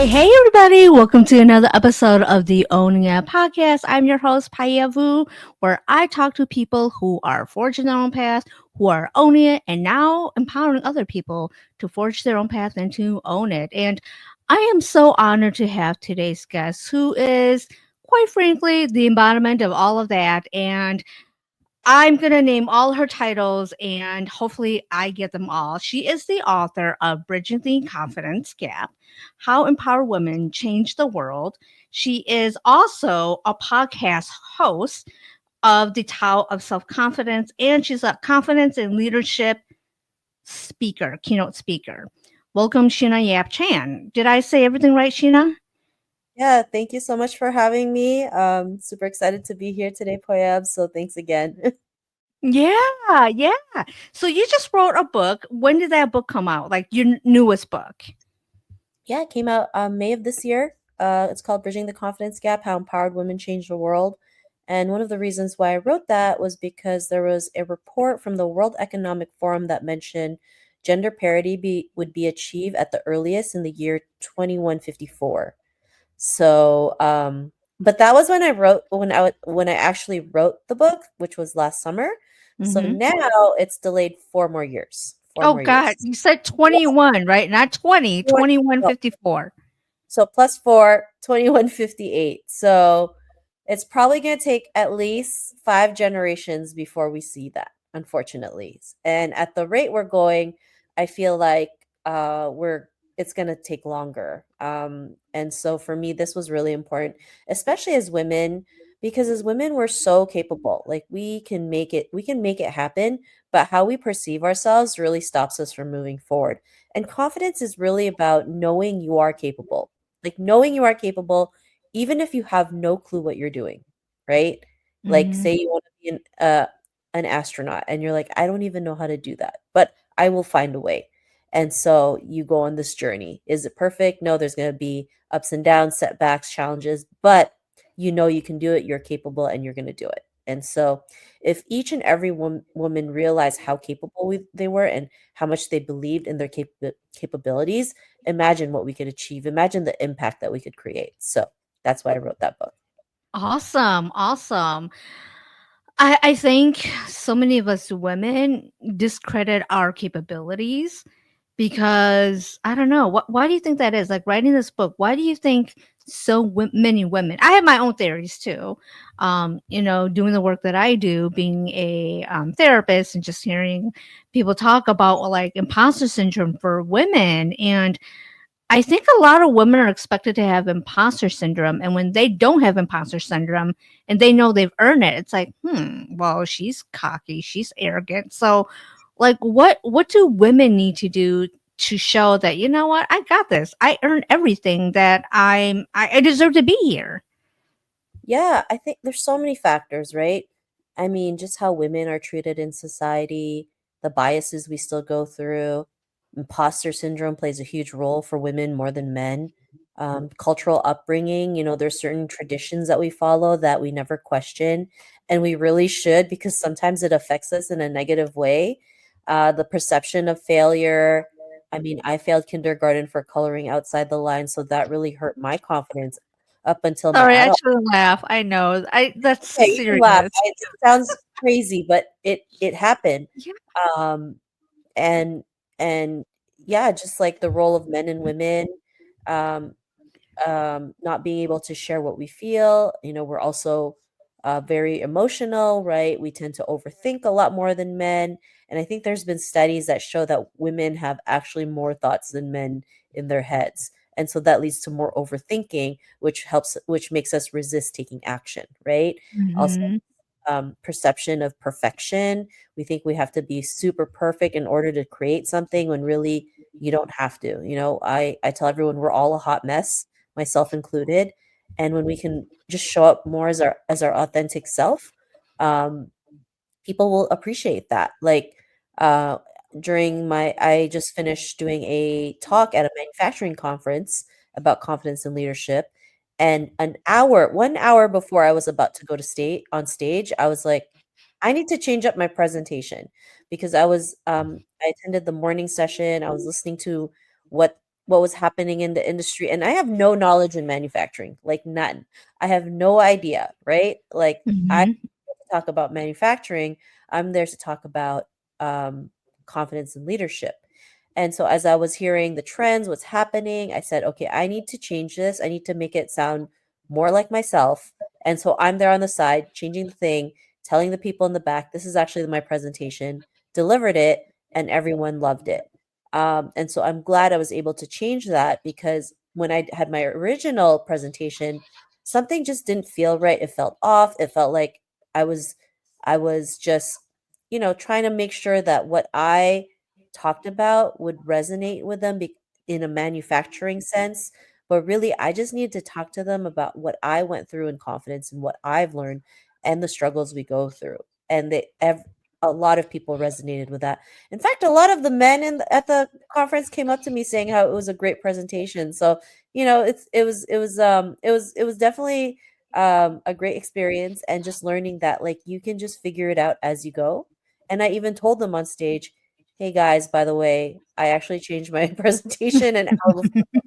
Hey, everybody. Welcome to another episode of the Owning It podcast. I'm your host, Paya Vu, where I talk to people who are forging their own path, who are owning it, and now empowering other people to forge their own path and to own it. And I am so honored to have today's guest, who is, quite frankly, the embodiment of all of that. And I'm going to name all her titles and hopefully I get them all. She is the author of Bridging the Confidence Gap: How Empowered Women Change the World. She is also a podcast host of the Tao of Self Confidence, and she's a confidence and leadership speaker, keynote speaker. Welcome, Sheena Yap Chan. Did I say everything right, Sheena? Yeah, thank you so much for having me. Super excited to be here today, Poyab. So thanks again. Yeah, yeah. So you just wrote a book. When did that book come out? Like your newest book? Yeah, it came out May of this year. It's called Bridging the Confidence Gap: How Empowered Women Change the World. And one of the reasons why I wrote that was because there was a report from the World Economic Forum that mentioned gender parity would be achieved at the earliest in the year 2154. So, but that was when I actually wrote the book, which was last summer. So Mhm. now it's delayed 4 more years. Four Oh more god, years. you said Yeah. 21, right? Not 20, What- no, 2154. So plus four, 2158. So it's probably going to take at least 5 generations before we see that, unfortunately. And at the rate we're going, I feel like we're it's going to take longer. And so for me, this was really important, especially as women, because as women, we're so capable. Like we can make it happen, but how we perceive ourselves really stops us from moving forward. And confidence is really about knowing you are capable, like knowing you are capable, even if you have no clue what you're doing, right? Like Mhm. say you want to be an astronaut and you're like, I don't even know how to do that, but I will find a way. And so you go on this journey. Is it perfect? No, there's going to be ups and downs, setbacks, challenges, but you know you can do it, you're capable, and you're going to do it. And so if each and every woman realized how capable they were and how much they believed in their capabilities, imagine what we could achieve. Imagine the impact that we could create. So that's why I wrote that book. Awesome, awesome. I think so many of us women discredit our capabilities because I don't know. Why do you think that is? Like writing this book, why do you think many women? I have my own theories too. Doing the work that I do, being a therapist, and just hearing people talk about like imposter syndrome for women, and I think a lot of women are expected to have imposter syndrome, and when they don't have imposter syndrome and they know they've earned it, it's like, well, she's cocky, she's arrogant. So, like, what do women need to do to show that you know what, I got this, I earned everything that I deserve to be here? Yeah, I think there's so many factors, right? I mean, just how women are treated in society, the biases we still go through. Imposter syndrome plays a huge role for women more than men. Cultural upbringing, there's certain traditions that we follow that we never question, and we really should because sometimes it affects us in a negative way. The perception of failure. I mean, I failed kindergarten for coloring outside the line, so that really hurt my confidence up until my Sorry, I adult. shouldn't laugh. I know. I That's Okay, you can laugh. serious. It sounds crazy, but it happened. Yeah. Um, and and yeah, just like the role of men and women, um, not being able to share what we feel. We're also very emotional, right? We tend to overthink a lot more than men. And I think there's been studies that show that women have actually more thoughts than men in their heads. And so that leads to more overthinking, which makes us resist taking action, right? Also, Mhm. perception of perfection. We think we have to be super perfect in order to create something when really you don't have to. I tell everyone we're all a hot mess, myself included. And when we can just show up more as our authentic self, um, people will appreciate that. Like uh, I just finished doing a talk at a manufacturing conference about confidence and leadership. And 1 hour before I was about to go to state on stage, I was like, I need to change up my presentation because I attended the morning session. I was listening to what what was happening in the industry, and I have no knowledge in manufacturing, like none. I have no idea, right? Like I Mhm. talk about manufacturing, I'm there to talk about um, confidence and leadership. And so, as I was hearing the trends, what's happening, I said, okay, I need to change this. I need to make it sound more like myself. And so, I'm there on the side, changing the thing, telling the people in the back, this is actually my presentation, delivered it, and everyone loved it. And so, I'm glad I was able to change that because when I had my original presentation, something just didn't feel right. It felt off. It felt like I was I was just, trying to make sure that what I talked about would resonate with them in a manufacturing sense. But really, I just needed to talk to them about what I went through in confidence and what I've learned and the struggles we go through. And a lot of people resonated with that. In fact, a lot of the men at the conference came up to me saying how it was a great presentation. So, it was definitely a great experience, and just learning that like you can just figure it out as you go. And I even told them on stage, "Hey guys, by the way, I actually changed my presentation an hour before."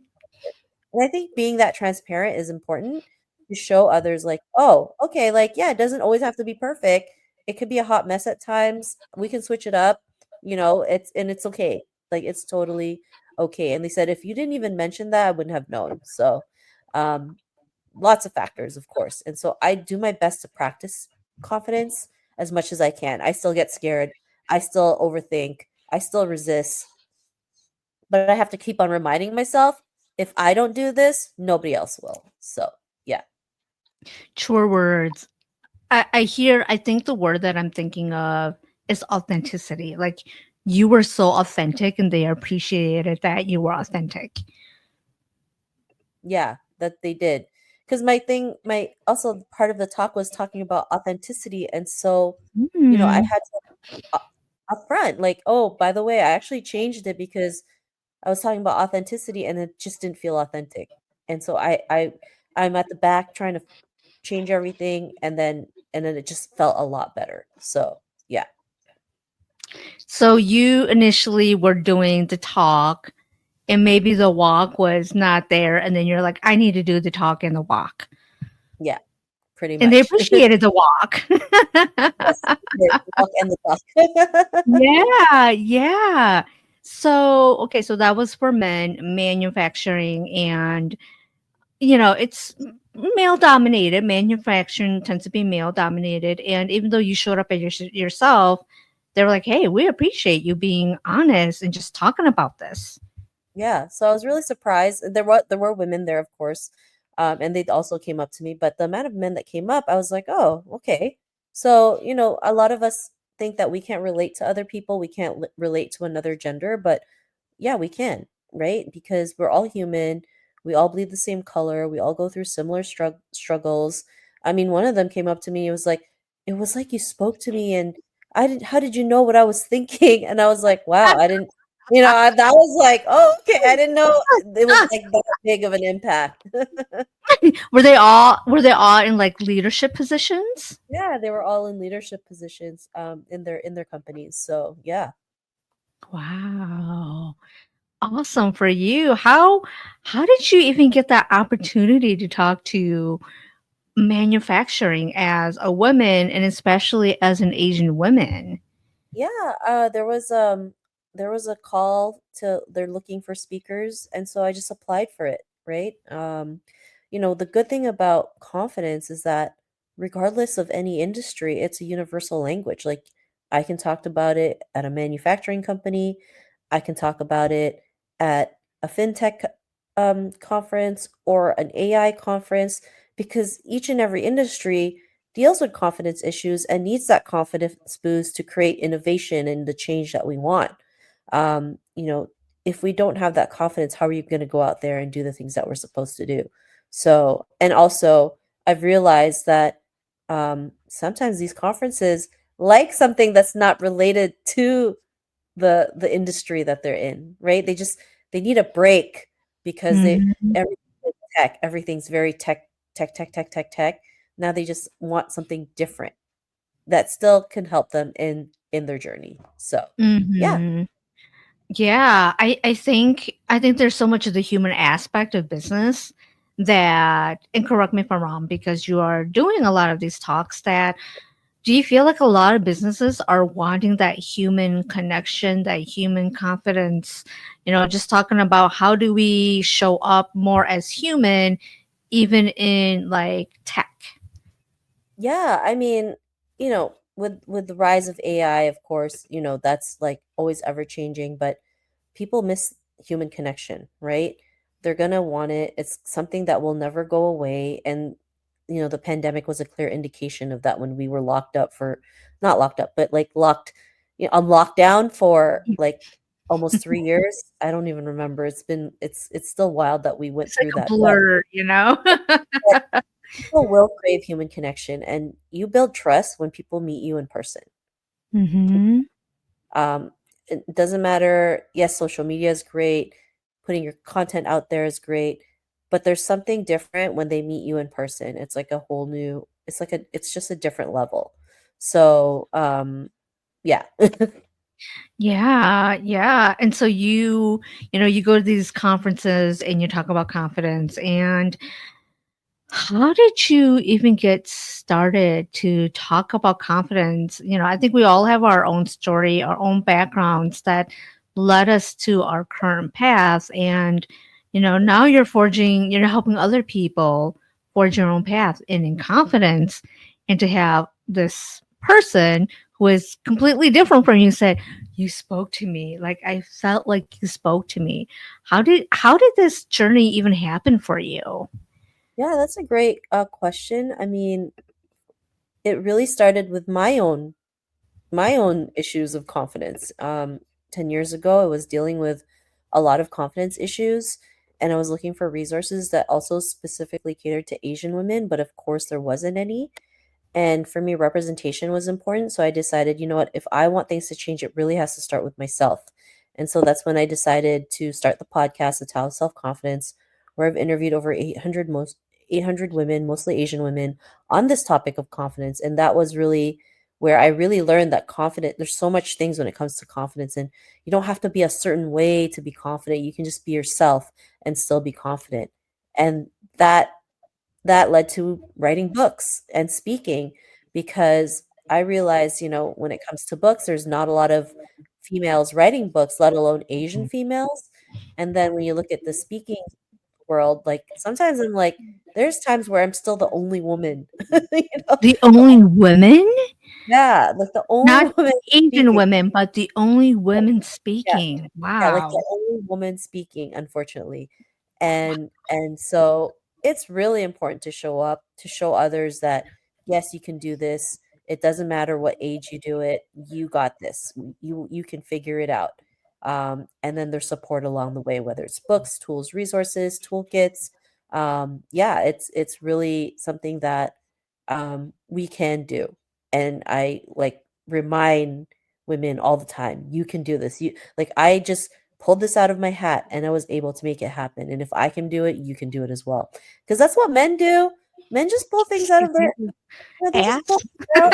And I think being that transparent is important to show others like, "Oh, okay, like yeah, it doesn't always have to be perfect. It could be a hot mess at times. We can switch it up. It's okay. Like it's totally okay." And they said if you didn't even mention that, I wouldn't have known. So, um lots of factors, of course. And so I do my best to practice confidence as much as I can. I still get scared. I still overthink. I still resist. But I have to keep on reminding myself if I don't do this, nobody else will. So, yeah. Truer words. I think the word that I'm thinking of is authenticity. Like you were so authentic and they appreciated that you were authentic. Yeah, that they did. Because my also part of the talk was talking about authenticity. And so, I Mm. had to upfront, like, oh, by the way, I actually changed it because I was talking about authenticity and it just didn't feel authentic. And so I'm at the back trying to change everything, and then it just felt a lot better. So, yeah. So you initially were doing the talk and maybe the walk was not there and then you're like I need to do the talk and the walk. Yeah, pretty And they much. appreciated the walk. Yes, the walk and the talk. Yeah, yeah. So, okay, so that was for men, manufacturing, and it's male dominated. Manufacturing tends to be male dominated, and even though you showed up as yourself, they were like, "Hey, we appreciate you being honest and just talking about this." Yeah, so I was really surprised. There were women there, of course, and they also came up to me. But the amount of men that came up, I was like, oh, okay. So a lot of us think that we can't relate to other people, we can't relate to another gender, but yeah, we can, right? Because we're all human, we all bleed the same color, we all go through similar struggles. I mean, one of them came up to me. It was like you spoke to me, and I didn't. How did you know what I was thinking? And I was like, wow, I didn't. That was like, "Oh, okay, I didn't know it was, like, that big of an impact." Were they all in like leadership positions? Yeah, they were all in leadership positions, in their companies, so, yeah. Wow. Awesome for you. How did you even get that opportunity to talk to manufacturing as a woman and especially as an Asian woman? Yeah, there was a call to they're looking for speakers, and so I just applied for it, right? The good thing about confidence is that regardless of any industry, it's a universal language. Like I can talk about it at a manufacturing company, I can talk about it at a fintech conference or an AI conference, because each and every industry deals with confidence issues and needs that confidence boost to create innovation and the change that we want. Um, you know, if we don't have that confidence, how are you going to go out there and do the things that we're supposed to do? So, and also, I've realized that sometimes these conferences like something that's not related to the industry that they're in, right? They need a break because Mhm. everything's tech, everything's very tech. Now they just want something different that still can help them in their journey. So, yeah. Mhm. Yeah, I think there's so much of the human aspect of business that, and correct me if I'm wrong, because you are doing a lot of these talks, that do you feel like a lot of businesses are wanting that human connection, that human confidence, just talking about how do we show up more as human even in like tech? Yeah, I mean, with the rise of AI, of course, that's like always ever changing, but people miss human connection, right? They're gonna want it. It's something that will never go away. And the pandemic was a clear indication of that when we were locked up for not locked up, but like locked, on lockdown for like almost 3 years. I don't even remember. It's still wild that we went It's like through a that. But blur, people will crave human connection, and you build trust when people meet you in person. Hmm. Um, it doesn't matter. Yes, social media is great. Putting your content out there is great, but there's something different when they meet you in person. It's like a whole new. It's just a different level. So, yeah. Yeah, yeah. And so you go to these conferences and you talk about confidence. And how did you even get started to talk about confidence? I think we all have our own story, our own backgrounds that led us to our current path. And, now you're helping other people forge your own path and in confidence. And to have this person who is completely different from you said, you spoke to me. Like I felt like you spoke to me. How did this journey even happen for you? Yeah, that's a great question. I mean, it really started with my own issues of confidence. 10 years ago, I was dealing with a lot of confidence issues, and I was looking for resources that also specifically catered to Asian women, but of course, there wasn't any. And for me, representation was important. So I decided, you know what, if I want things to change, it really has to start with myself. And so that's when I decided to start the podcast, The Tao of Self Confidence, where I've interviewed over 800 women, mostly Asian women, on this topic of confidence. And that was really where I really learned that there's so much things when it comes to confidence. And you don't have to be a certain way to be confident. You can just be yourself and still be confident. And that that led to writing books and speaking because I realized, when it comes to books, there's not a lot of females writing books, let alone Asian females. And then when you look at the speaking world, like sometimes I'm like, there's times where I'm still the only woman, The the only women? yeah, like the only Not woman Asian speaking. women, but the only Yeah. women Yeah. speaking. Yeah, like the Wow. only woman speaking, unfortunately. And so it's really important to show up, to show others that yes, you can do this. It doesn't matter what age you do it. You got this. You can figure it out. And then there's support along the way, whether it's books, tools, resources, toolkits. Yeah, it's really something that we can do. And I like remind women all the time, you can do this. You like I just pulled this out of my hat and I was able to make it happen. And if I can do it, you can do it as well. Because that's what men do. Men just pull things out You of do. their they just pull Ass? things out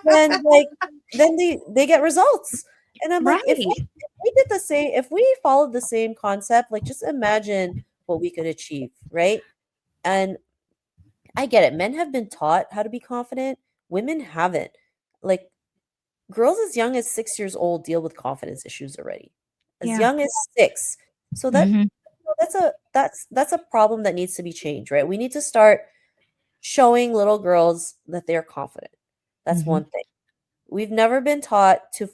and like then they get results. And I'm like, Right. if we did the same, if we followed the same concept, like just imagine what we could achieve, right? And I get it. Men have been taught how to be confident. Women haven't. Like girls as young as 6 years old deal with confidence issues already. As Yeah. young as 6. So Hmm. that's a problem that needs to be changed, right? We need to start showing little girls that they're confident. That's Hmm. one thing. We've never been taught to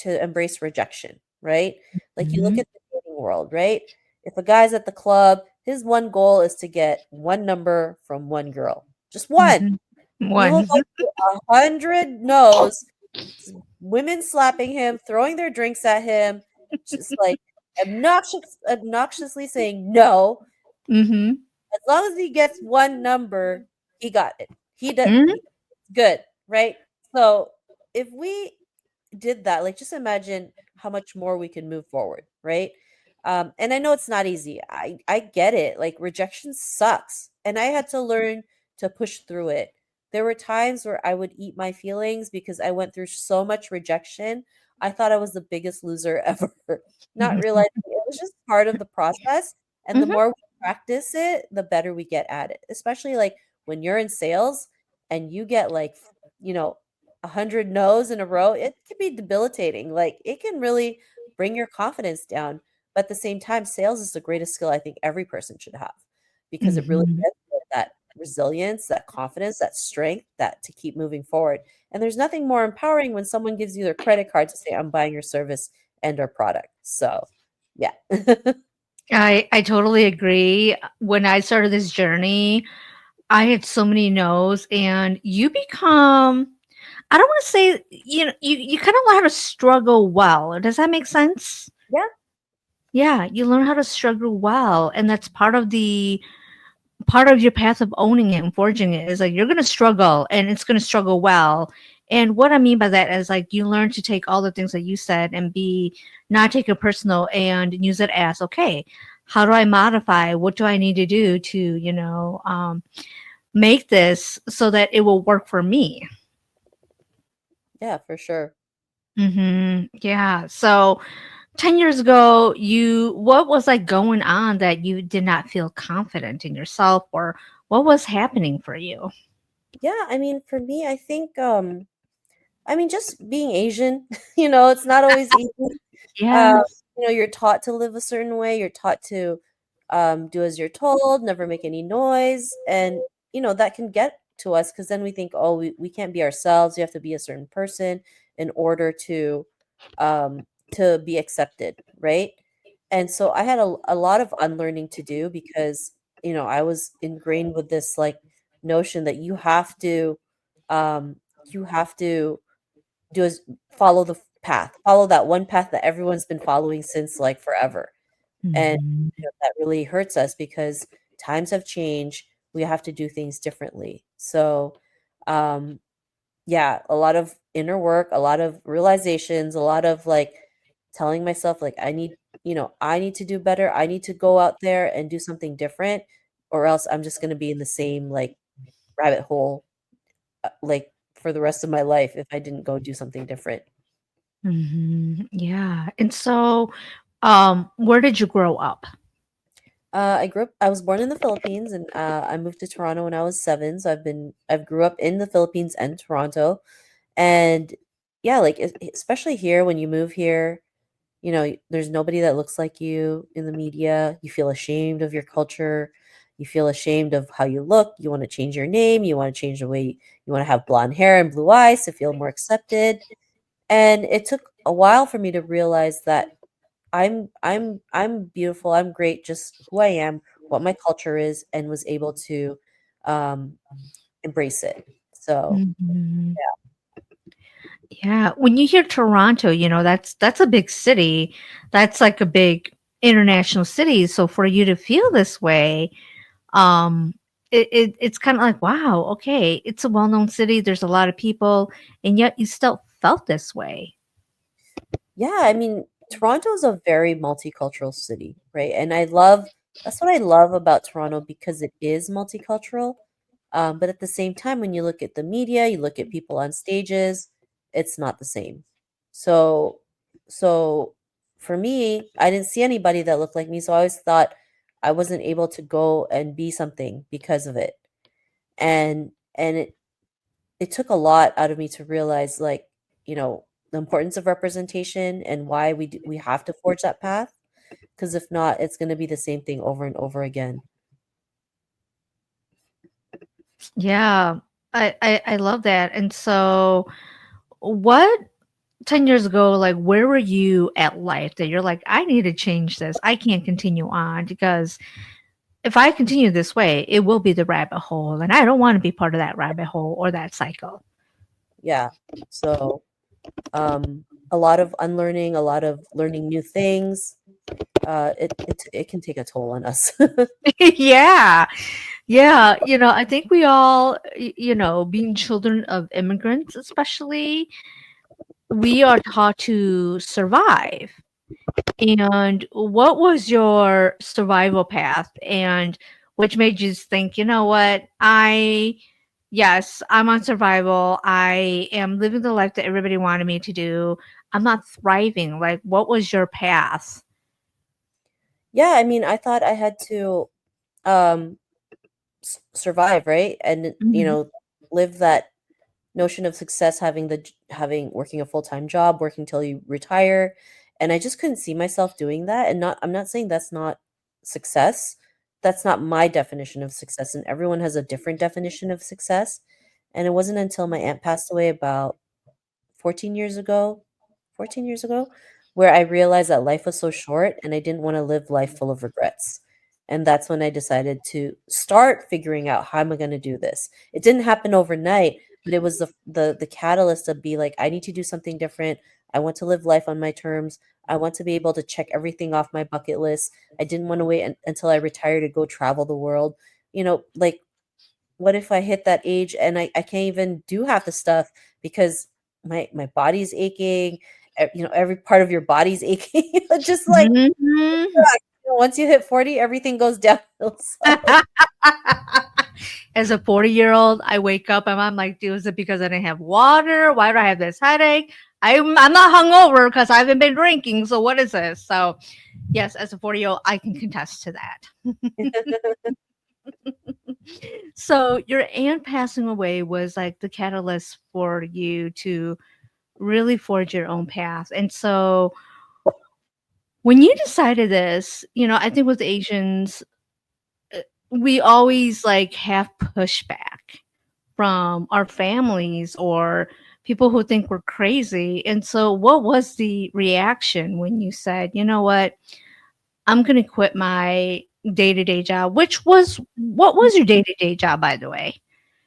to embrace rejection, right? Like you look Hmm. at the dating world, right? If a guy's at the club, his one goal is to get one number from one girl. Just one. Hmm. He will One. go through 100 no's, women slapping him, throwing their drinks at him, just like obnoxiously saying no. Hmm. As long as he gets one number, he got it. Hmm. He good, right? So if we did that, like just imagine how much more we can move forward, right? And I know it's not easy. I get it. Like rejection sucks, and I had to learn to push through it. there were times where I would eat my feelings because I went through so much rejection. I thought I was the biggest loser ever, not realizing it was just part of the process. And the Mhm. more we practice it, the better we get at it. Especially like when you're in sales and you get like, you know, 100 no's in a row, it can be debilitating. Like it can really bring your confidence down. But at the same time, sales is the greatest skill I think every person should have because it really Mhm. gives you that resilience, that confidence, that strength, that to keep moving forward. And there's nothing more empowering when someone gives you their credit card to say, I'm buying your service and or product. So, yeah. I totally agree. When I started this journey, I had so many no's, and you become, I don't want to say, you kind of learn how to struggle well. Does that make sense? Yeah. Yeah, you learn how to struggle well, and that's part of your path of owning it and forging it is like you're going to struggle, and it's going to struggle well. And what I mean by that is like you learn to take all the things that you said and be not take it personal and use it as okay, how do I modify? What do I need to do to make this so that it will work for me? Yeah, for sure. Yeah. So 10 years ago, what was like going on that you did not feel confident in yourself, or what was happening for you? Yeah, I mean, for me, I think I mean just being Asian, it's not always easy. Um, Yes. you're taught to live a certain way. You're taught to do as you're told, never make any noise. And, that can get to us because then we think, oh, we can't be ourselves. We have to be a certain person in order to be accepted, right? And so I had a lot of unlearning to do because, I was ingrained with this like notion that you have to do is follow the path, follow that one path that everyone's been following since like forever. And Mhm. that really hurts us because times have changed. We have to do things differently. So, um, yeah, a lot of inner work, a lot of realizations, a lot of like telling myself, like, I need to do better. I need to go out there and do something different, or else I'm just going to be in the same like rabbit hole, like for the rest of my life if I didn't go do something different. Yeah. And so, where did you grow up? I was born in the Philippines and I moved to Toronto when I was 7. So I've grew up in the Philippines and Toronto. And yeah, like especially here when you move here, there's nobody that looks like you in the media. You feel ashamed of your culture. You feel ashamed of how you look. You want to change your name. You want to change the way you want to have blonde hair and blue eyes to feel more accepted. And it took a while for me to realize that I'm beautiful, I'm great just who I am, what my culture is, and was able to, um, embrace it. So, Mhm. Yeah. When you hear Toronto, that's a big city. That's like a big international city. So for you to feel this way, um, it's kind of like, wow, okay, it's a well-known city. There's a lot of people, and yet you still felt this way. yeah, I mean, Toronto is a very multicultural city, right? And that's what I love about Toronto because it is multicultural. But at the same time, when you look at the media, you look at people on stages, it's not the same. So, so for me, I didn't see anybody that looked like me, so I always thought I wasn't able to go and be something because of it. And it took a lot out of me to realize, like, the importance of representation and why we have to forge that path. Because if not, it's going to be the same thing over and over again. Yeah, I love that. And so, what 10 years ago, like, where were you at life that you're like, I need to change this. I can't continue on because if I continue this way, it will be the rabbit hole. And I don't want to be part of that rabbit hole or that cycle. Yeah. So, a lot of unlearning, a lot of learning new things. It can take a toll on us. Yeah. Yeah. I think we all, being children of immigrants, especially, we are taught to survive. And what was your survival path? And which made you think, you know what, Yes, I'm on survival. I am living the life that everybody wanted me to do. I'm not thriving. Like, what was your path? Yeah, I mean, I thought I had to um survive, right? And Mhm. live that notion of success, having having working a full-time job, working till you retire, and I just couldn't see myself doing that. And not I'm not saying that's not success. That's not my definition of success, and everyone has a different definition of success. And it wasn't until my aunt passed away about 14 years ago 14 years ago, where I realized that life was so short and I didn't wanna live life full of regrets. And that's when I decided to start figuring out, "How am I gonna do this?" It didn't happen overnight, but it was the catalyst to be like, "I need to do something different. I want to live life on my terms. I want to be able to check everything off my bucket list. I didn't wanna wait until I retire to go travel the world." Like, what if I hit that age and I can't even do half the stuff because my body's aching, every part of your body's aching, just like, Mhm. once you hit 40, everything goes downhill, so As a 40-year-old, I wake up and I'm like, "Dude, is it because I didn't have water? Why do I have this headache? I'm not hungover because I haven't been drinking. So what is this?" So yes, as a 40-year-old, I can contest to that. So your aunt passing away was like the catalyst for you to really forge your own path. And so when you decided this, I think with Asians, uh, we always like have pushback from our families or people who think we're crazy. And so what was the reaction when you said, "You know what? I'm going to quit my day-to-day job," which was what was your day-to-day job, by the way?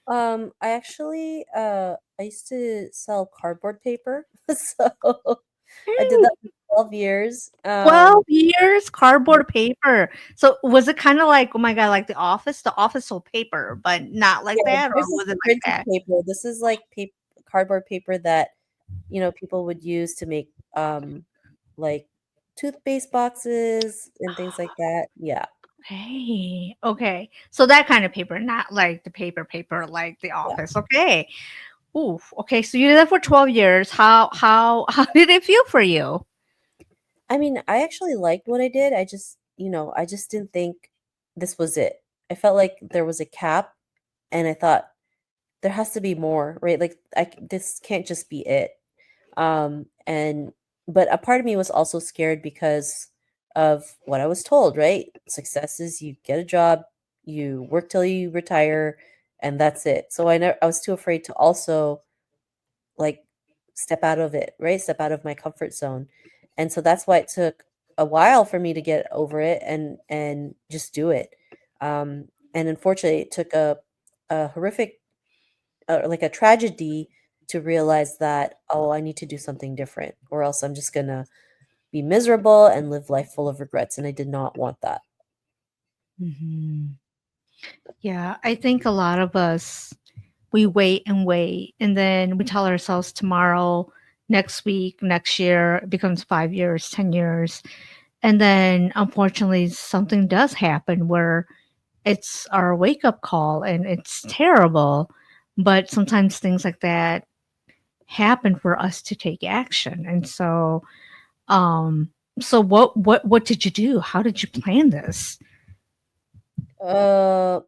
I actually, I used to sell cardboard paper, so I did that for 12 years. 12 years, cardboard paper. So, was it kinda like, oh my god, like The Office? The Office sold paper, but not like Yeah, that, or theirs is was it like printed that? paper. This is like cardboard paper that, people would use to make, like, toothpaste boxes and things like that. Yeah, Hey, okay. So that kind of paper, not like the paper like The yeah. Office, okay. Oof, okay, so you did that for 12 years. How how did it feel for you? I mean, I actually liked what I did. I just didn't think this was it. I felt like there was a cap, and I thought there has to be more, right? Like, this can't just be it. And but a part of me was also scared because of what I was told, right? Success is you get a job, you work till you retire, and that's it. So I was too afraid to also, like, step out of it, right? Step out of my comfort zone. And so that's why it took a while for me to get over it and just do it. And unfortunately, it took a horrific, like a tragedy, to realize that, oh, I need to do something different, or else I'm just gonna be miserable and live life full of regrets. And I did not want that. Mhm. Yeah, I think a lot of us, we wait and wait, and then we tell ourselves tomorrow, next week, next year, it becomes 5 years, 10 years. And then unfortunately something does happen where it's our wake up call and it's terrible. But sometimes things like that happen for us to take action. And so so what did you do? How did you plan this? Uh,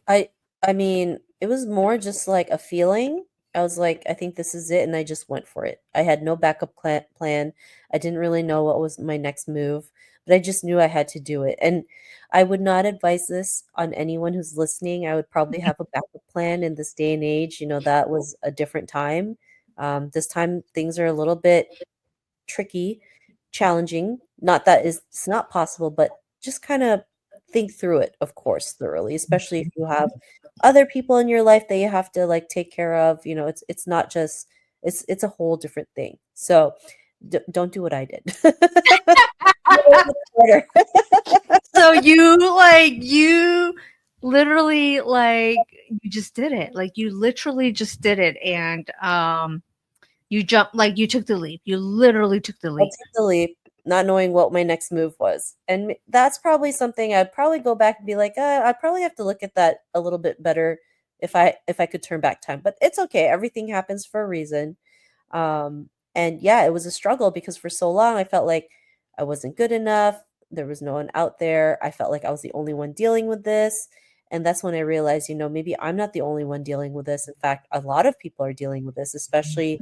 I I mean, it was more just like a feeling. I was like, I think this is it, and I just went for it. I had no backup plan. I didn't really know what was my next move, but I just knew I had to do it. And I would not advise this on anyone who's listening. I would probably have a backup plan in this day and age. That was a different time. This time things are a little bit tricky, challenging. Not that it's not possible, but just kind of think through it, of course, thoroughly, especially if you have other people in your life that you have to like take care of. It's not just it's a whole different thing. So don't do what I did. It's harder. So you literally you just did it. Like you literally just did it and you jumped like you took the leap. You literally took the I leap. took the leap, not knowing what my next move was, and that's probably something I'd probably go back and be like, I'd probably have to look at that a little bit better if I could turn back time. But it's okay. Everything happens for a reason. And yeah, it was a struggle because for so long I felt like I wasn't good enough. There was no one out there. I felt like I was the only one dealing with this. And that's when I realized, maybe I'm not the only one dealing with this. In fact, a lot of people are dealing with this, especially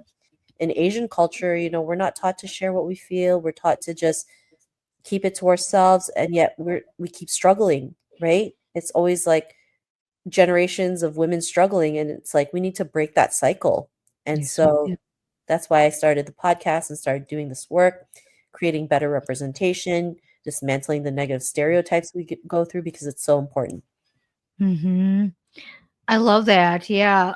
in Asian culture. We're not taught to share what we feel. We're taught to just keep it to ourselves, and yet we keep struggling, right? It's always like generations of women struggling, and it's like we need to break that cycle. And Yes, we so do. that's why I started the podcast and started doing this work, creating better representation, dismantling the negative stereotypes we go through because it's so important. Hmm. I love that. Yeah.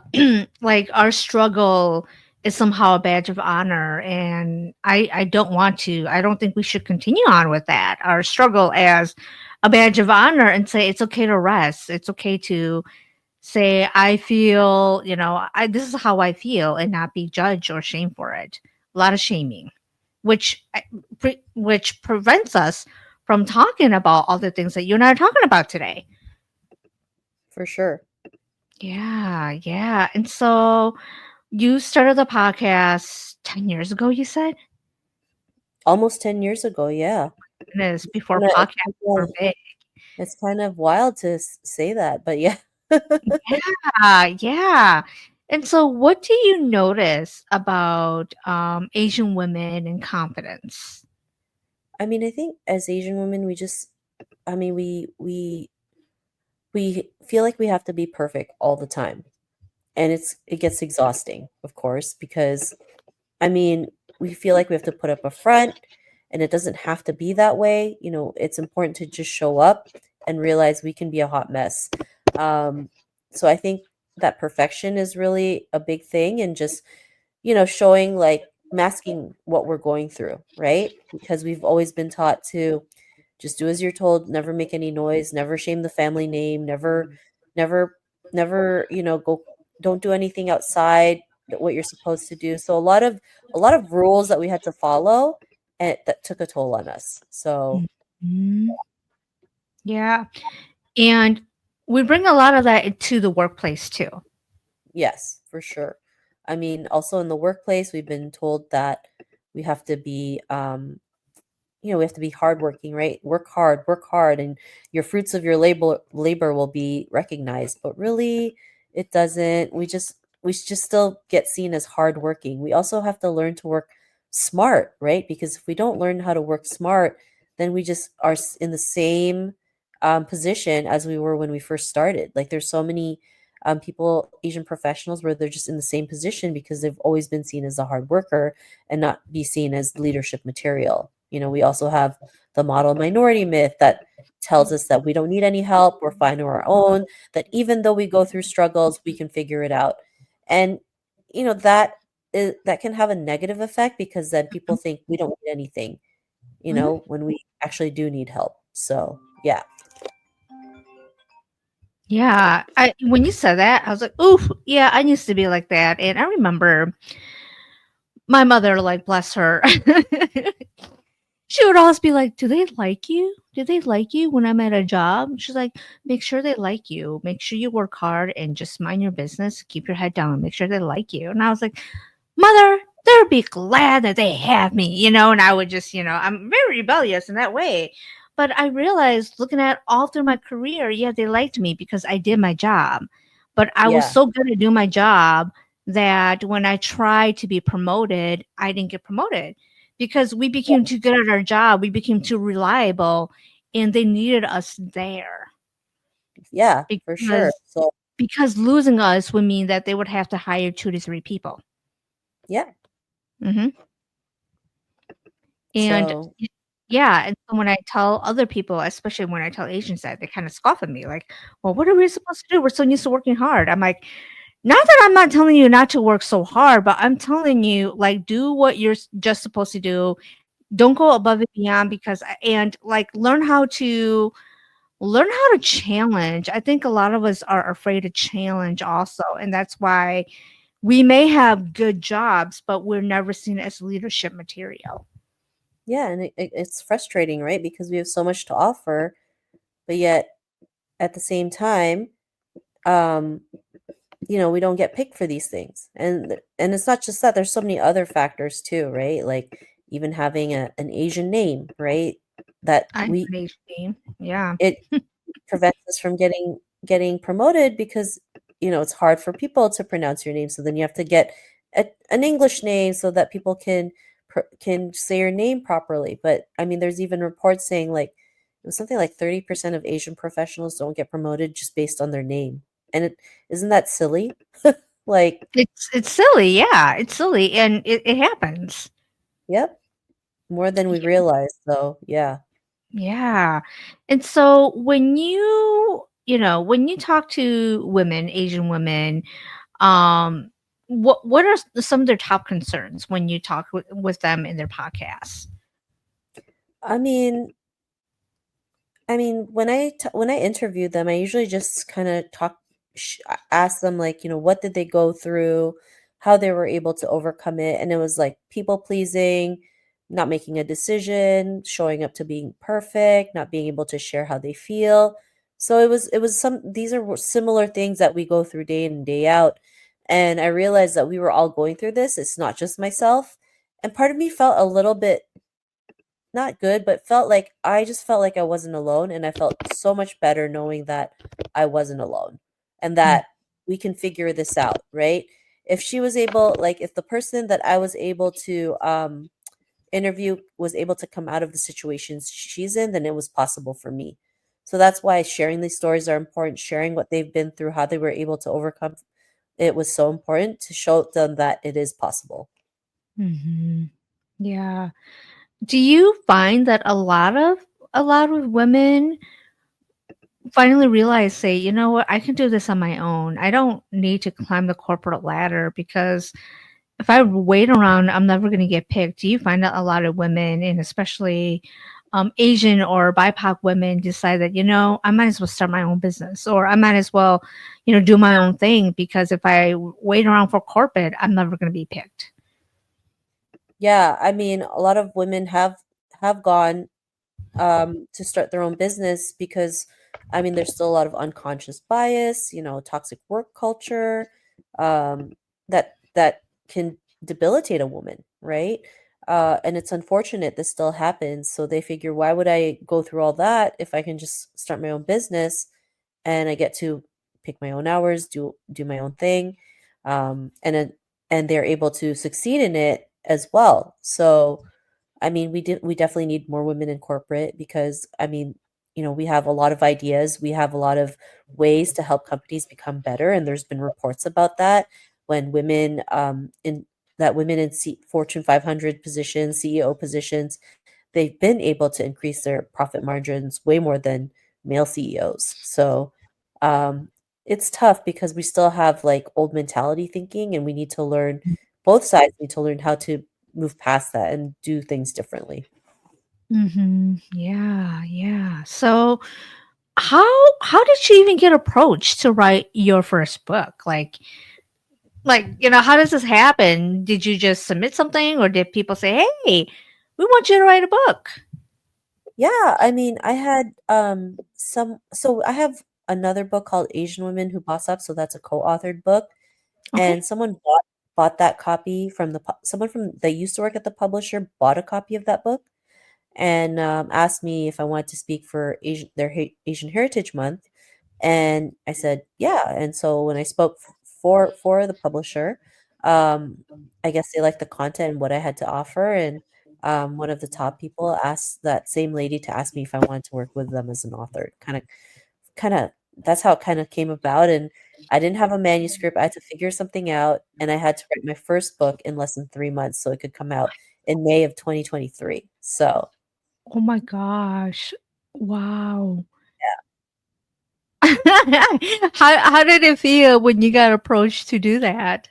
Like our struggle is somehow a badge of honor. And I don't want to, I don't think we should continue on with that. Our struggle as a badge of honor and say it's okay to rest. It's okay to say, I feel, this is how I feel and not be judged or shamed for it. A lot of shaming, which, which prevents us from talking about all the things that you and I are talking about today. For sure. Yeah, yeah. And so you started the podcast 10 years ago, you said? Almost 10 years ago, yeah. Goodness, before Kinda podcasts were big. it's kind of wild to say that, but yeah. Yeah, yeah. And so what do you notice about Asian women and confidence? I mean, I think as Asian women, we just I mean, we feel like we have to be perfect all the time. And it gets exhausting, of course, because I mean, we feel like we have to put up a front, and it doesn't have to be that way. It's important to just show up and realize we can be a hot mess. Um, so I think that perfection is really a big thing, and just, showing, like, masking what we're going through, right? Because we've always been taught to just do as you're told, never make any noise, never shame the family name, never, never, go, don't do anything outside what you're supposed to do. So a lot of rules that we had to follow, and that took a toll on us. So Mhm. Yeah. And we bring a lot of that into the workplace too. yes, for sure. I mean, also in the workplace, we've been told that we have to be we have to be hardworking, right? Work hard, and your fruits of your labor will be recognized. But really, it doesn't. We just still get seen as hardworking. We also have to learn to work smart, right? Because if we don't learn how to work smart, then we just are in the same position as we were when we first started. Like, there's so many people, Asian professionals, where they're just in the same position because they've always been seen as a hard worker and not be seen as leadership material. We also have the model minority myth that tells us that we don't need any help, we're fine on our own, that even though we go through struggles, we can figure it out. And that can have a negative effect because then people think we don't need anything, Mhm. when we actually do need help. So, yeah. Yeah. When you said that, I was like, oof, yeah, I used to be like that. And I remember my mother, like, bless her. She would always be like, "Do they like you? Do they like you when I'm at a job?" She's like, "Make sure they like you. Make sure you work hard and just mind your business. Keep your head down. Make sure they like you." And I was like, "Mother, they'll be glad that they have me," And I would just, I'm very rebellious in that way. But I realized looking at all through my career, yeah, they liked me because I did my job. But I was Yeah. so good at doing my job that when I tried to be promoted, I didn't get promoted because we became too good at our job. We became too reliable, and they needed us there Yeah, for sure. because So, losing us would mean that they would have to hire 2 to 3 people. yeah. Hmm. And So, yeah, and so when I tell other people, especially when I tell Asians that, they kind of scoff at me, like, "Well, what are we supposed to do? We're so used to working hard." I'm like, not that I'm not telling you not to work so hard, but I'm telling you, like, do what you're just supposed to do. Don't go above and beyond because and like learn how to challenge. I think a lot of us are afraid to challenge also, and that's why we may have good jobs, but we're never seen as leadership material. yeah, and it's frustrating, right? Because we have so much to offer, but yet at the same time, um we don't get picked for these things. And it's not just that, there's so many other factors too, right? Like even having an Asian name, right? That I have we an Asian name. Yeah. it prevents us from getting promoted because it's hard for people to pronounce your name. So then you have to get an English name so that people can say your name properly. But I mean, there's even reports saying like it was something like 30% of Asian professionals don't get promoted just based on their name. And it isn't that silly? Like, It's silly, yeah, it's silly, and it happens. yep, more than we realize. So yeah. Yeah. And so when you talk to women, Asian women, um, what are some of their top concerns when you talk with them in their podcasts? I mean, when I interview them, I usually just kind of ask them like, what did they go through, how they were able to overcome it, and it was like people pleasing, not making a decision, showing up to being perfect, not being able to share how they feel. So it was some these are similar things that we go through day in and day out, and I realized that we were all going through this. It's not just myself, and part of me felt a little bit not good, but I just felt like I wasn't alone, and I felt so much better knowing that I wasn't alone and Mm, that we can figure this out, right? If she was able like, if the person that I was able to, interview was able to come out of the situations she's in, then it was possible for me. So that's why sharing these stories are important, sharing what they've been through, how they were able to overcome it was so important to show them that it is possible. mhm. Yeah. Do you find that a lot of women finally realize, say, "You know what? I can do this on my own. I don't need to climb the corporate ladder because if I wait around, I'm never gonna get picked." Do you find that a lot of women, and especially, Asian or BIPOC women decide that, I might as well start my own business, or I might as well, do my own thing because if I wait around for corporate, I'm never gonna be picked. Yeah, I mean, a lot of women have gone to start their own business because, I mean, there's still a lot of unconscious bias, toxic work culture, that can debilitate a woman, right? And it's unfortunate this still happens. So they figure, why would I go through all that if I can just start my own business and I get to pick my own hours, do my own thing, and they're able to succeed in it as well. So I mean, we definitely need more women in corporate because, I mean, we have a lot of ideas, we have a lot of ways to help companies become better, and there's been reports about that when women in Fortune 500 positions, CEO positions, they've been able to increase their profit margins way more than male CEOs. So, um, it's tough because we still have like old mentality thinking, and we need to learn both sides need to learn how to move past that and do things differently. Mhm. Yeah, yeah. So, how did you even get approached to write your first book? How does this happen? Did you just submit something or did people say, "Hey, we want you to write a book?" Yeah, I mean, I had some so I have another book called Asian Women Who Boss Up, so that's a co-authored book, Okay. and someone bought that copy from someone from that used to work at the publisher bought a copy of that book and asked me if I wanted to speak for Asian Heritage Month, and I said yeah. And so when I spoke for the publisher, um, I guess they liked the content and what I had to offer, and one of the top people asked that same lady to ask me if I wanted to work with them as an author. Kind of that's how it kind of came about, and I didn't have a manuscript. I had to figure something out, and I had to write my first book in less than 3 months so it could come out in May of 2023. So Oh my gosh. Wow. How did it feel when you got approached to do that?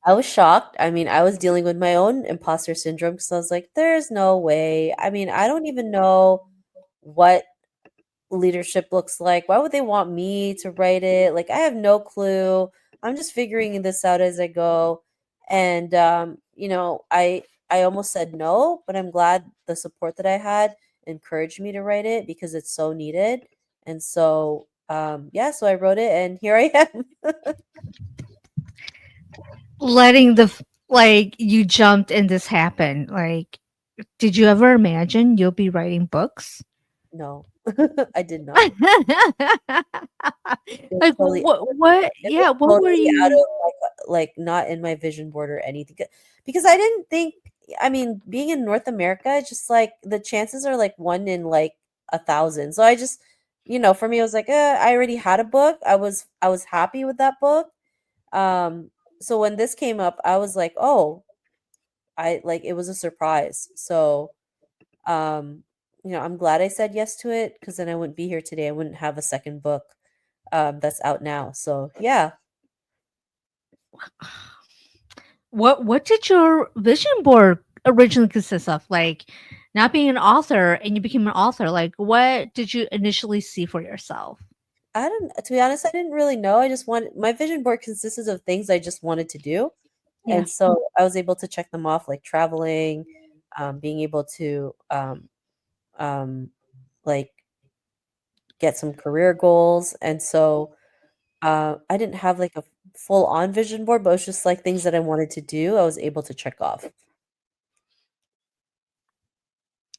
I was shocked. I mean, I was dealing with my own imposter syndrome because I was like, there's no way. I mean, I don't even know what leadership looks like. Why would they want me to write it? Like, I have no clue. I'm just figuring this out as I go. And I almost said no, but I'm glad the support that I had encouraged me to write it because it's so needed. And so yeah, so I wrote it and here I am. letting like you jumped and this happened. Like, did you ever imagine you'll be writing books? No, I did not. It was Like totally what it was yeah, what were totally out you of, like, not in my vision board or anything, because I didn't think, I mean, being in North America, just, like, the chances are, like, 1 in, like, 1,000, so I just, for me, it was like, I already had a book, I was happy with that book, so when this came up, I was like, "Oh," it was a surprise, so, um, I'm glad I said yes to it, because then I wouldn't be here today, I wouldn't have a second book, that's out now, so, yeah. what did your vision board originally consist of? Like, not being an author and you became an author, like, what did you initially see for yourself? I don't To be honest, I didn't really know, I just wanted my vision board consisted of things I just wanted to do, Yeah. and so I was able to check them off, like traveling, being able to, um, like, get some career goals, and so, I didn't have, like, a full-on vision board, but it was just, like, things that I wanted to do, I was able to check off.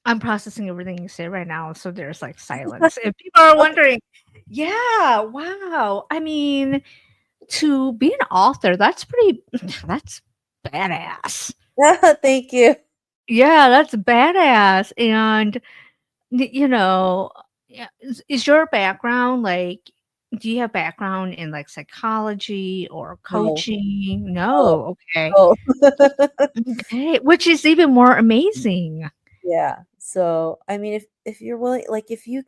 I'm processing everything you say right now, so there's, like, silence. If people are Okay. wondering, yeah, wow. I mean, to be an author, that's pretty that's badass. Thank you. Yeah, that's badass, and, you know, yeah, is your background, like do you have background in, like, psychology or No, coaching? no, No, okay. no. Okay, which is even more amazing. Yeah. So, I mean, if you're willing, like, if you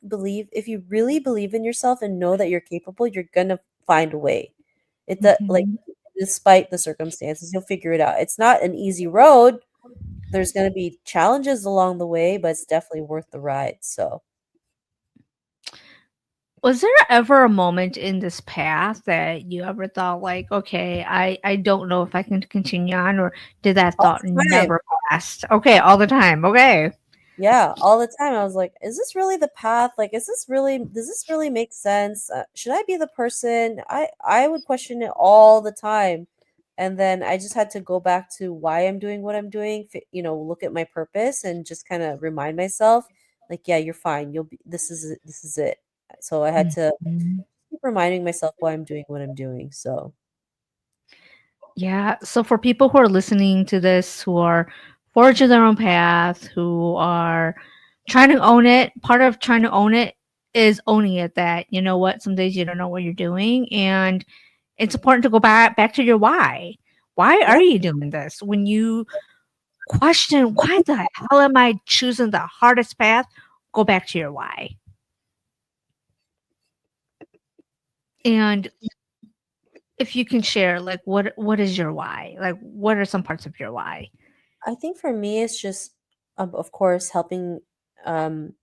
really believe in yourself and know that you're capable, you're gonna find a way. Like, Mhm. despite the circumstances, you'll figure it out. It's not an easy road. There's gonna be challenges along the way, but it's definitely worth the ride. So, Was there ever a moment in this path that you ever thought like, "Okay, I don't know if I can continue on," or did that all thought the time. never passed? Okay, all the time, okay. Yeah, all the time. I was like, "Is this really the path? Like, does this really make sense? Should I be the person?" I would question it all the time. And then I just had to go back to why I'm doing what I'm doing, look at my purpose and just kind of remind myself, like, yeah, you're fine. This is it. So I had to Mhm. keep reminding myself why I'm doing what I'm doing. So, Yeah, so for people who are listening to this, who are forging their own path, who are trying to own it, part of trying to own it is owning it that, you know what, some days you don't know what you're doing, and it's important to go back to your why. Why yeah, are you doing this? When you question, "Why the hell am I choosing the hardest path?" Go back to your why. And if you can share, like, what is your why? Like, what are some parts of your why? I think for me, it's just, of course, um,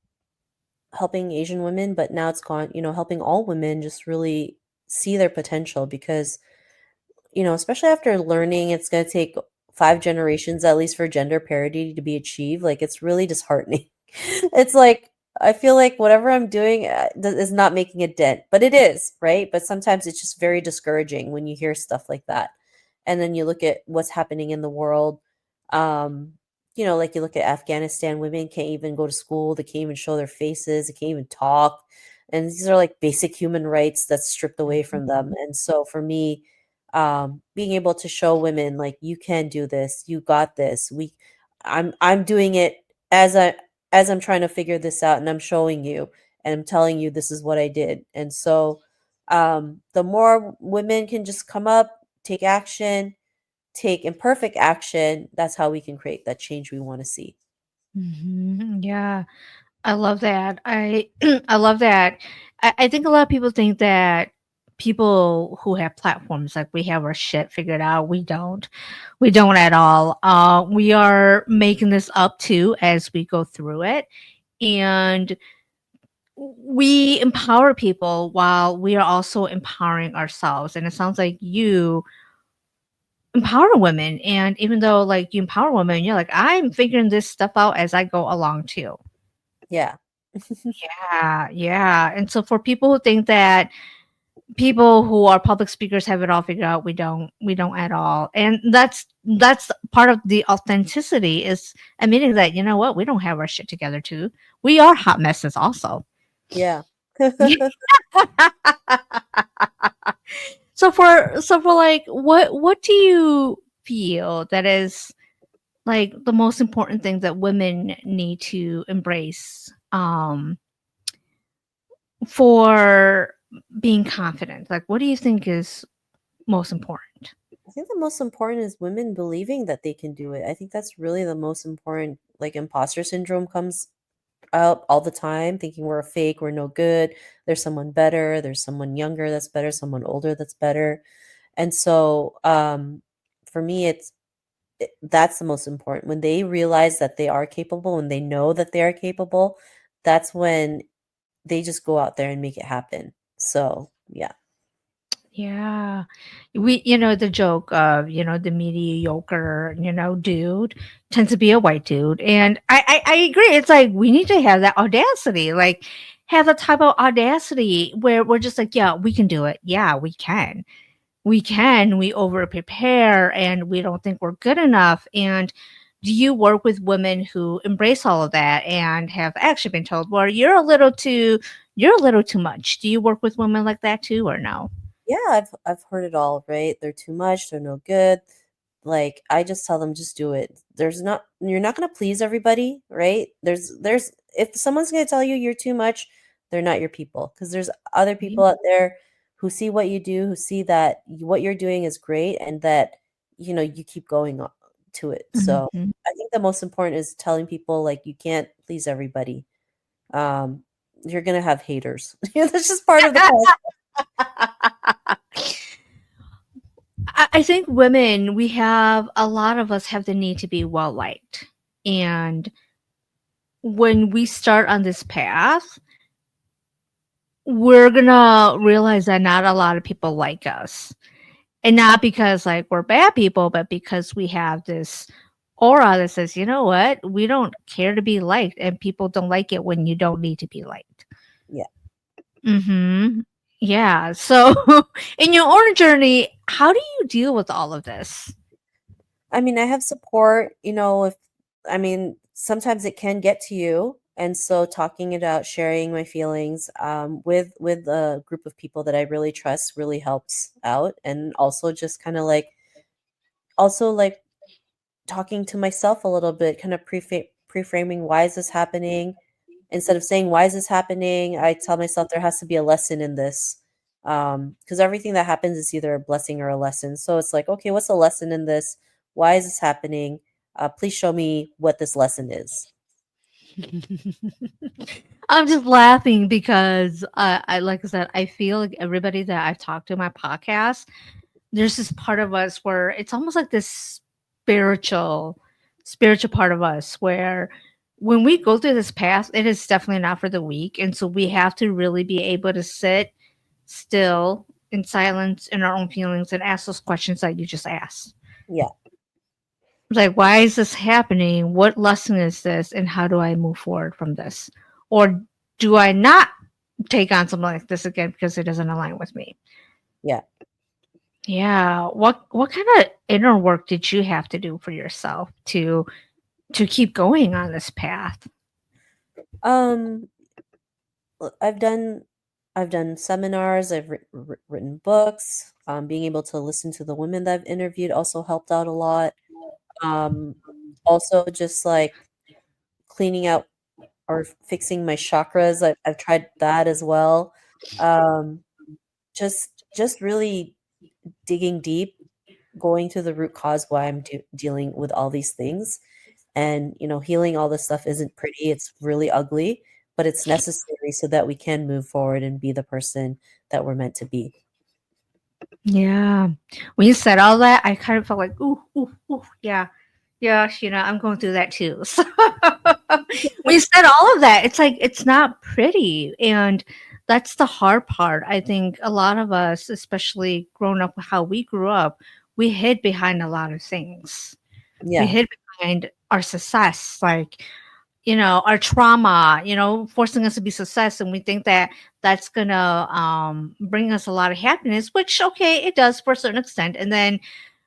helping Asian women, but now it's gone, helping all women just really see their potential because, especially after learning it's going to take 5 generations at least for gender parity to be achieved, like it's really disheartening. It's like I feel like whatever I'm doing is not making a dent, but it is, right? But sometimes it's just very discouraging when you hear stuff like that. And then you look at what's happening in the world. Um, like you look at Afghanistan, women can't even go to school, they can't even show their faces, they can't even talk. And these are like basic human rights that's stripped away from them. And so for me, being able to show women like you can do this, you got this. I'm doing it as I'm trying to figure this out, and I'm showing you and I'm telling you this is what I did. And so the more women can just come up, take action, take imperfect action, that's how we can create that change we want to see. Mhm, yeah, I love that. I love that. I think a lot of people think that people who have platforms, like, we have our shit figured out. We don't. We don't at all. We are making this up too as we go through it, and we empower people while we are also empowering ourselves, and it sounds like you empower women, and even though, like, you empower women, you're like, "I'm figuring this stuff out as I go along too." Yeah. Yeah, yeah, and so for people who think that people who are public speakers have it all figured out. We don't at all. And that's part of the authenticity, is admitting that, you know what, we don't have our shit together too. We are hot messes also. Yeah. So for like, what do you feel that is like the most important thing that women need to embrace for being confident? Like, what do you think is most important? I think the most important is women believing that they can do it. I think that's really the most important. Like imposter syndrome comes out all the time, thinking we're a fake, we're no good. There's someone better, there's someone younger that's better, someone older that's better. And so for me that's the most important. When they realize that they are capable, when they know that they are capable, that's when they just go out there and make it happen. So, yeah. Yeah. The joke of, the mediocre, dude tends to be a white dude. And I agree. It's like we need to have that audacity, like have a type of audacity where we're just like, yeah, we can do it. Yeah, we can. We can. We over prepare and we don't think we're good enough. And do you work with women who embrace all of that and have actually been told, well, you're a little too much? Do you work with women like that too, or no? Yeah, I've heard it all, right? They're too much, they're no good. Like, I just tell them just do it. There's not You're not going to please everybody, right? There's If someone's going to tell you you're too much, they're not your people, because there's other people out there who see what you do, who see that what you're doing is great and that you keep going on to it. So, Mhm. I think the most important is telling people like you can't please everybody. Um you're going to have haters. That's just part of the process. I think women, we have a lot of us have the need to be well liked. And when we start on this path, we're gonna realize that not a lot of people like us. And not because like we're bad people, but because we have this aura that says, you know what, we don't care to be liked, and people don't like it when you don't need to be liked. Yeah. Mm-hmm. Yeah. So in your own journey, how do you deal with all of this? I mean, I have support, if I mean, sometimes it can get to you. And so talking it out, sharing my feelings with a group of people that I really trust really helps out. And also just kind of like also like talking to myself a little bit, kind of preframing why is this happening? Instead of saying why is this happening, I tell myself there has to be a lesson in this. Because everything that happens is either a blessing or a lesson. So it's like, okay, what's the lesson in this? Why is this happening? Please show me what this lesson is. I'm just laughing because I like I said, I feel like everybody that I've talked to in my podcast, there's this part of us where it's almost like this spiritual part of us where when we go through this path, it is definitely not for the weak. And so we have to really be able to sit still in silence in our own feelings and ask those questions that you just asked. Yeah, Like, why is this happening? What lesson is this? And how do I move forward from this? Or do I not take on something like this again because it doesn't align with me? yeah. Yeah. What kind of inner work did you have to do for yourself to keep going on this path? Um, I've done seminars. I've written books. Being able to listen to the women that I've interviewed also helped out a lot. Um, Also, just like cleaning out or fixing my chakras. I've tried that as well. Um, just really digging deep, going to the root cause why I'm dealing with all these things. And, healing all this stuff isn't pretty. It's really ugly, but it's necessary so that we can move forward and be the person that we're meant to be. Yeah. When you said all that, I kind of felt like, ooh, ooh, ooh, yeah. Yeah, Sheena, I'm going through that too. So when you said all of that, it's like it's not pretty. And that's the hard part. I think a lot of us, especially growing up how we grew up, we hid behind a lot of things. We Yeah, hid behind our success. Like our trauma, forcing us to be success, and we think that that's gonna bring us a lot of happiness, which okay, it does for a certain extent. And then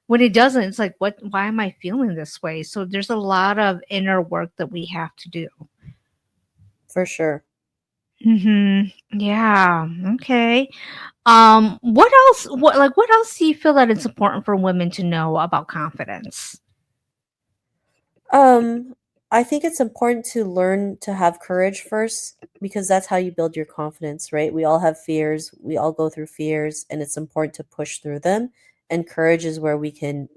when it doesn't, it's like, what? Why am I feeling this way? So there's a lot of inner work that we have to do. For sure. Yeah. Okay. What else? What else do you feel that it's important for women to know about confidence? Um, I think it's important to learn to have courage first because that's how you build your confidence, right? We all have fears, we all go through fears, and it's important to push through them. And courage is where we can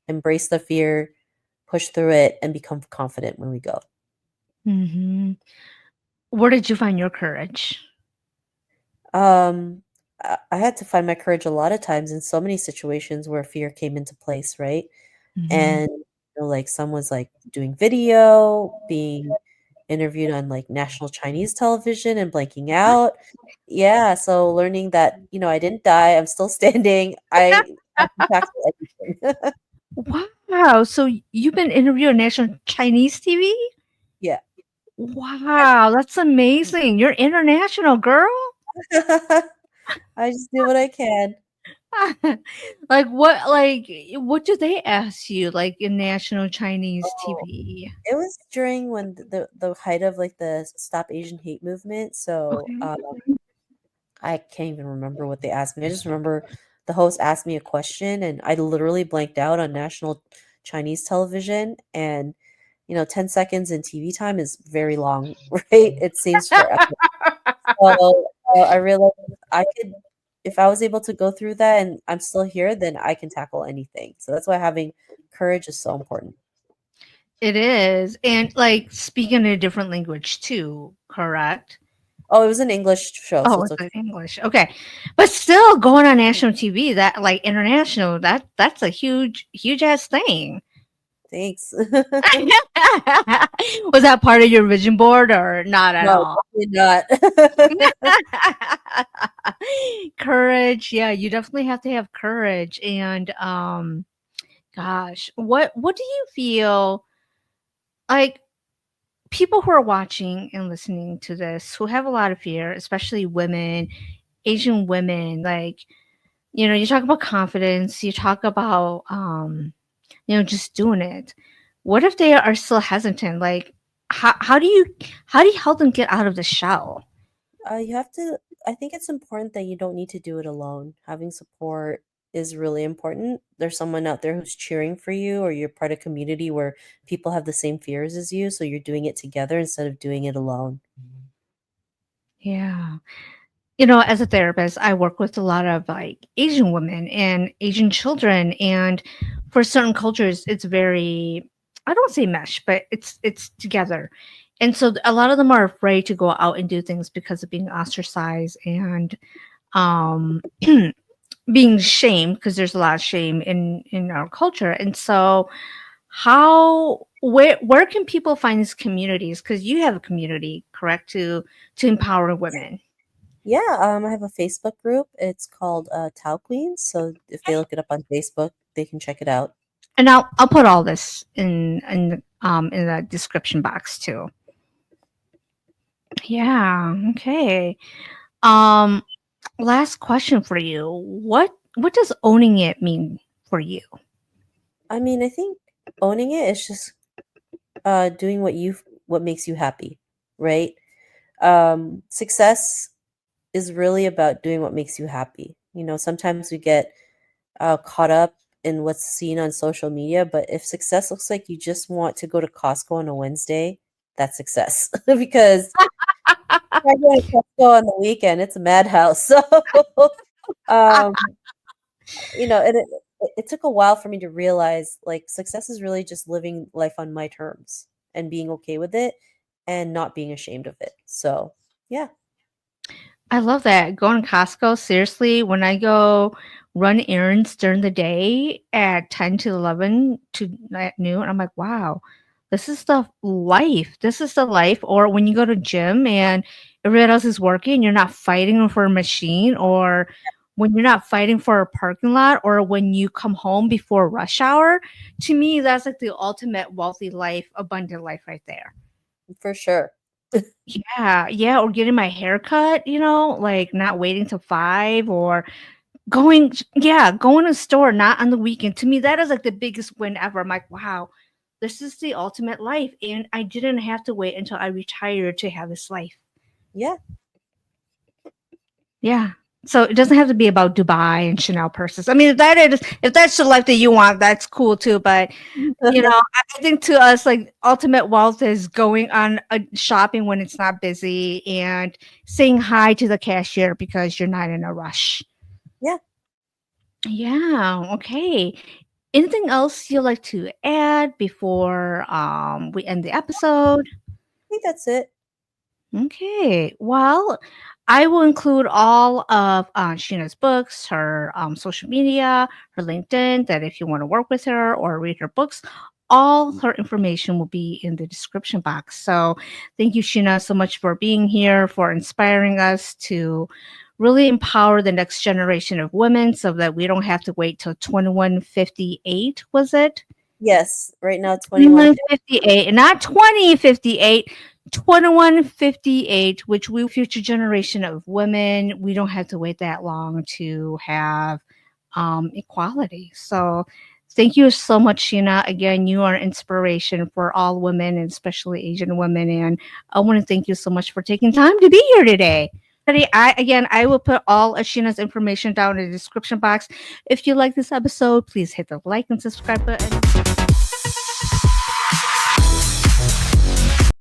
embrace the fear, push through it, and become confident when we go. hmm Where did you find your courage? I had to find my courage a lot of times in so many situations where fear came into place, right? hmm And like some was like doing video, being interviewed on like national Chinese television and blanking out. Yeah, so learning that, I didn't die, I'm still standing. I can tackle anything. Wow. So you've been interviewed on national Chinese TV? Yeah. Wow, that's amazing. You're international, girl. I just do what I can. What do they ask you like in national Chinese Oh, TV? it was during when the height of like the Stop Asian Hate movement. So Okay. I can't even remember what they asked me. I just remember the host asked me a question and I literally blanked out on national Chinese television. And 10 seconds in TV time is very long, right? It seems forever. So I realized I could, if I was able to go through that and I'm still here, then I can tackle anything. So that's why having courage is so important. It is. And like speaking a different language too, correct? Oh, it was an English show, so Oh, it's it's okay. in English. Okay. But still going on national TV, that like international, that's a huge ass thing. Thanks. Was that part of your vision board or not at No, all? definitely not. Courage. Yeah, you definitely have to have courage. And gosh, what do you feel like people who are watching and listening to this who have a lot of fear, especially women, Asian women, like, you talk about confidence, you talk about just doing it. What if they are still hesitant? Like how do you help them get out of the shell? You have to I think it's important that you don't need to do it alone. Having support is really important. There's someone out there who's cheering for you, or you're part of a community where people have the same fears as you, so you're doing it together instead of doing it alone. Yeah. As a therapist, I work with a lot of like Asian women and Asian children, and for certain cultures, it's very, I don't say mesh, but it's together. And so a lot of them are afraid to go out and do things because of being ostracized and um being shamed, because there's a lot of shame in our culture. And so where can people find these communities? Because you have a community, correct, to empower women. Yeah, I have a Facebook group. It's called Tao Queens. So if they look it up on Facebook, they can check it out. And I'll put all this in the description box too. Yeah. Okay. Um. Last question for you. What does owning it mean for you? I mean, I think owning it is just doing what makes you happy, right? Success is really about doing what makes you happy. Sometimes we get caught up in what's seen on social media, but if success looks like you just want to go to Costco on a Wednesday, that's success. Because if I go to Costco on the weekend, it's a madhouse. So, um, it took a while for me to realize like success is really just living life on my terms and being okay with it and not being ashamed of it. So, yeah. I love that. Going to Costco, seriously, when I go run errands during the day at 10 to 11 to at noon, I'm like, wow, this is the life. This is the life. Or when you go to gym and everybody else is working, you're not fighting for a machine, or when you're not fighting for a parking lot, or when you come home before rush hour. To me, that's like the ultimate wealthy life, abundant life right there. For sure. Yeah, yeah, or getting my hair cut, like not waiting till 5 or going to the store, not on the weekend. To me, that is like the biggest win ever. I'm like, wow, this is the ultimate life. And I didn't have to wait until I retired to have this life. Yeah. Yeah. So it doesn't have to be about Dubai and Chanel purses. I mean, if that's the life that you want, that's cool too. But I think to us, like ultimate wealth is going on shopping when it's not busy and saying hi to the cashier because you're not in a rush. Yeah. Yeah. Okay. Anything else you'd like to add before we end the episode? I think that's it. Okay. Well, I will include all of Sheena's books, her social media, her LinkedIn, that if you want to work with her or read her books, all her information will be in the description box. So thank you, Sheena, so much for being here, for inspiring us to really empower the next generation of women so that we don't have to wait till 2158, was it? Yes. Right now, 21. 2158, and not 2058, 2158, which we future generation of women, we don't have to wait that long to have equality. So thank you so much, Sheena. Again, you are an inspiration for all women, and especially Asian women. And I want to thank you so much for taking time to be here today. I will put all of Sheena's information down in the description box. If you like this episode, please hit the like and subscribe button.